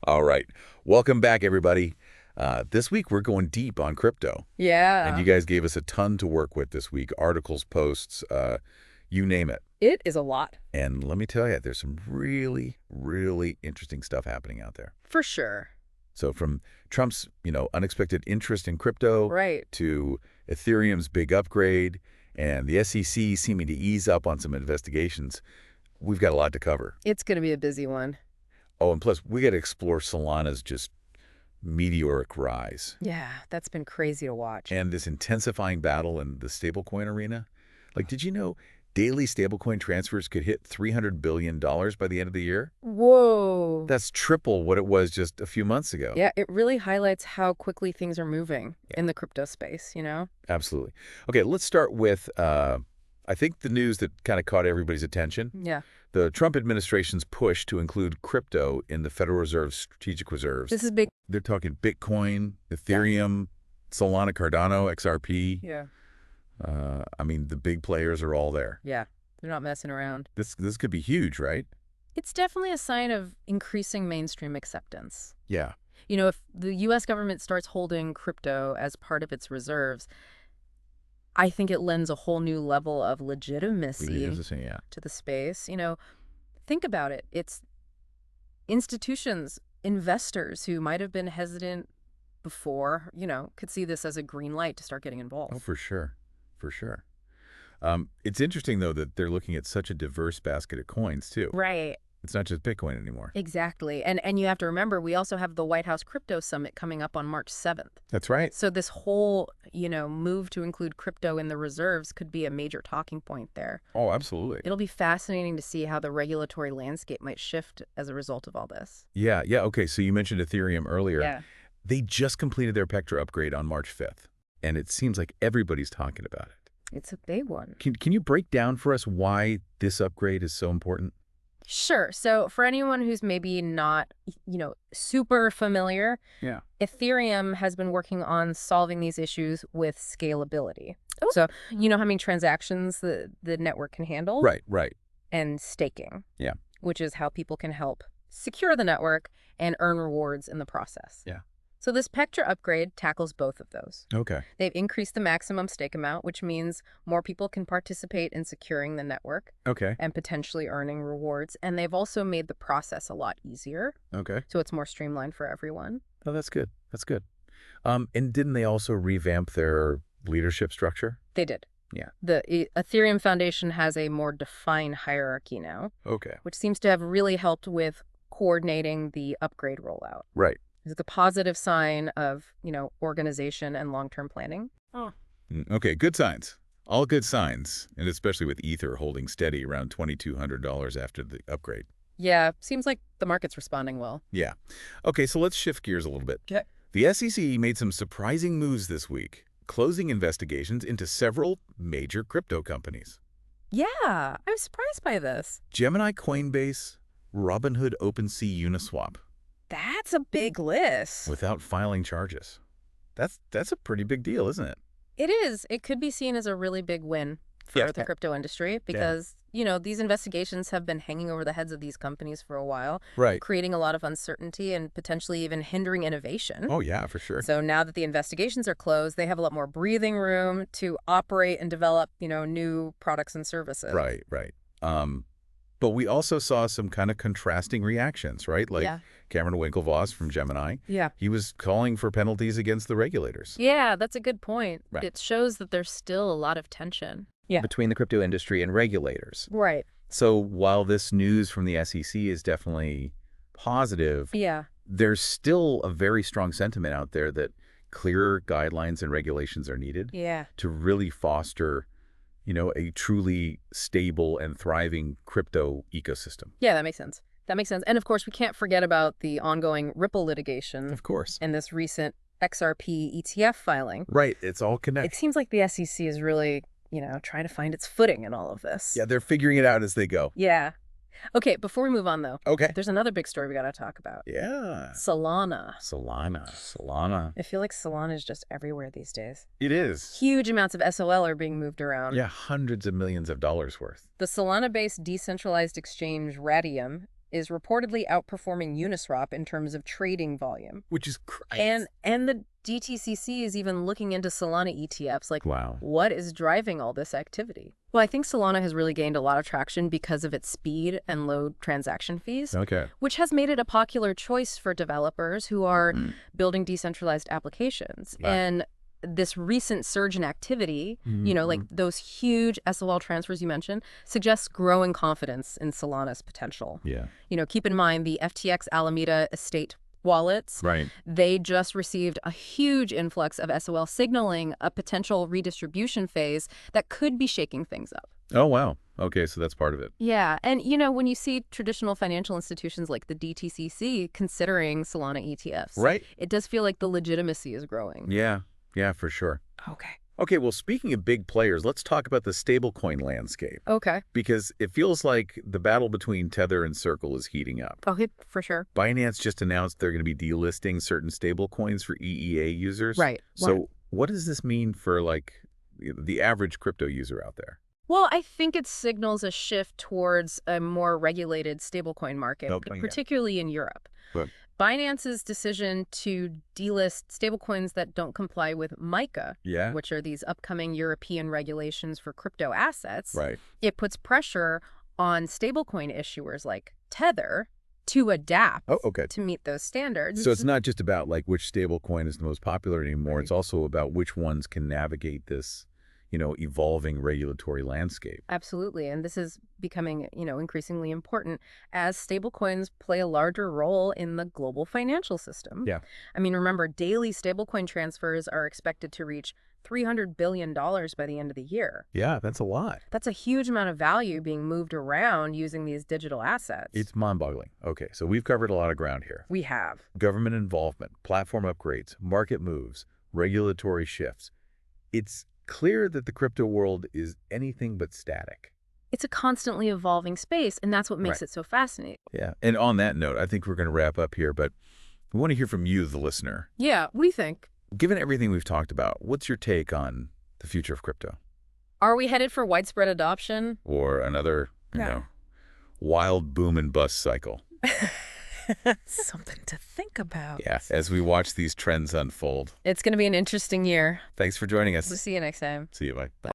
All right. Welcome back, everybody. This week, we're going deep on crypto. And you Yeah, guys gave us a ton to work with this week. Articles, posts, you name it. it is a lot, And let me tell you, there's some really, really interesting stuff happening out there. for sure. So from Trump's, unexpected interest in crypto Right. to Ethereum's big upgrade and the SEC seeming to ease up on some investigations, we've got a lot to cover. It's going to be a busy one. Oh, and plus, we got to explore Solana's just meteoric rise. Yeah, that's been crazy to watch. And this intensifying battle in the stablecoin arena. Like, did you know daily stablecoin transfers could hit $300 billion by the end of the year? Whoa. That's triple what it was just a few months ago. Yeah, it really highlights how quickly things are moving Yeah, in the crypto space, absolutely. Okay, let's start with, I think the news that kind of caught everybody's attention. Yeah. The Trump administration's push to include crypto in the Federal Reserve's strategic reserves. This is big. They're talking Bitcoin, Ethereum, Solana, Cardano, XRP. Yeah. I mean, the big players are all there. Yeah, they're not messing around. This could be huge, right? It's definitely a sign of increasing mainstream acceptance. Yeah. If the U.S. government starts holding crypto as part of its reserves, I think it lends a whole new level of legitimacy Yeah. to the space. Think about it. It's institutions, investors who might have been hesitant before, could see this as a green light to start getting Oh, involved. for sure. For sure. It's interesting, though, that they're looking at such a diverse basket of coins, too. Right. It's not just Bitcoin anymore. Exactly. And you have to remember, we also have the White House Crypto Summit coming up on March 7th. That's right. So this whole, move to include crypto in the reserves could be a major talking point there. Oh, absolutely. It'll be fascinating to see how the regulatory landscape might shift as a result of all this. Yeah, yeah. Okay, so you mentioned Ethereum earlier. Yeah. They just completed their Pectra upgrade on March 5th, and it seems like everybody's talking about it. It's a big one. Can you break down for us why this upgrade is so important? Sure. So for anyone who's maybe not, super familiar, Yeah. Ethereum has been working on solving these issues with scalability. So, how many transactions the network can handle? Right, right. And staking. Yeah. Which is how people can help secure the network and earn rewards in the process. Yeah. So this Pectra upgrade tackles both of those. Okay. They've increased the maximum stake amount, which means more people can participate in securing the network Okay. and potentially earning rewards. And they've also made the process a lot easier, Okay. so it's more streamlined for everyone. Oh, that's good. That's good. And didn't they also revamp their leadership structure? They did. Yeah. The Ethereum Foundation has a more defined hierarchy now, Okay. which seems to have really helped with coordinating the upgrade rollout. Right. It's a positive sign of, organization and long-term planning. Oh. Okay, good signs. All good signs, and especially with Ether holding steady around $2,200 after the upgrade. Yeah, seems like the market's responding well. Yeah. Okay, so let's shift gears a little bit. Okay. The SEC made some surprising moves this week, closing investigations into several major crypto companies. Yeah, I was surprised by this. Gemini, Coinbase, Robinhood, OpenSea, Uniswap, That's a big list. without filing charges. That's a pretty big deal, isn't it? It is. It could be seen as a really big win for Yeah. the crypto industry because, these investigations have been hanging over the heads of these companies for a while, Right. creating a lot of uncertainty and potentially even hindering innovation. Oh, yeah, for sure. So now that the investigations are closed, they have a lot more breathing room to operate and develop, new products and services. Right, right. But we also saw some kind of contrasting reactions, right? Like Yeah. Cameron Winklevoss from Gemini. Yeah. He was calling for penalties against the regulators. Yeah, that's a good point. Right. It shows that there's still a lot of tension. Yeah. Between the crypto industry and regulators. Right. So while this news from the SEC is definitely positive, Yeah. there's still a very strong sentiment out there that clearer guidelines and regulations are needed Yeah. to really foster, a truly stable and thriving crypto ecosystem. Yeah, that makes sense. That makes sense. And of course, we can't forget about the ongoing Ripple litigation Of course. and this recent XRP ETF filing. Right. It's all It connected. seems like the SEC is really, trying to find its footing in all of this. Yeah, they're figuring it out as they go. Yeah. Okay, before we move on, though, Okay. there's another big story we got to talk about. Yeah. Solana. Solana. I feel like Solana is just everywhere these days. It is. Huge amounts of SOL are being moved around. Yeah, hundreds of millions of dollars worth. The Solana-based decentralized exchange Radium is reportedly outperforming Uniswap in terms of trading volume. Which is crazy. And the DTCC is even looking into Solana ETFs. Like, wow. what is driving all this activity? Well, I think Solana has really gained a lot of traction because of its speed and low transaction fees, Okay. which has made it a popular choice for developers who are building decentralized applications. Right. And this recent surge in activity, like those huge SOL transfers you mentioned, suggests growing confidence in Solana's potential. Yeah. Keep in mind the FTX Alameda estate wallets. Right. They just received a huge influx of SOL signaling a potential redistribution phase that could be shaking things up. Oh, wow. Okay, so that's part of it. Yeah. And, when you see traditional financial institutions like the DTCC considering Solana ETFs, Right. it does feel like the legitimacy is growing. Yeah. Yeah, for sure. Okay. Okay, well, speaking of big players, let's talk about the stablecoin landscape. Okay. Because it feels like the battle between Tether and Circle is heating up. Okay, for sure. Binance just announced they're going to be delisting certain stablecoins for EEA users. Right. So what does this mean for, like, the average crypto user out there? Well, I think it signals a shift towards a more regulated stablecoin market, particularly in Europe. But Binance's decision to delist stablecoins that don't comply with MiCA, which are these upcoming European regulations for crypto assets, right. It puts pressure on stablecoin issuers like Tether to adapt to meet those standards. So it's not just about, like, which stablecoin is the most popular anymore. It's also about which ones can navigate this evolving regulatory landscape. Absolutely. And this is becoming, increasingly important as stablecoins play a larger role in the global financial system. Yeah. I mean, remember, daily stablecoin transfers are expected to reach $300 billion by the end of the year. Yeah, that's a lot. That's a huge amount of value being moved around using these digital assets. It's mind-boggling. Okay, so we've covered a lot of ground here. We have. Government involvement, platform upgrades, market moves, regulatory shifts. It's clear that the crypto world is anything but static. It's a constantly evolving space, and that's what makes it so fascinating. Yeah, and on that note, I think we're going to wrap up here, but we want to hear from you, the listener. Yeah, we think. Given everything we've talked about, what's your take on the future of crypto? Are we headed for widespread adoption? Or another, wild boom and bust cycle? Something to think about. Yeah, as we watch these trends unfold. It's going to be an interesting year. Thanks for joining us. We'll see you next time. See you, bye. Bye.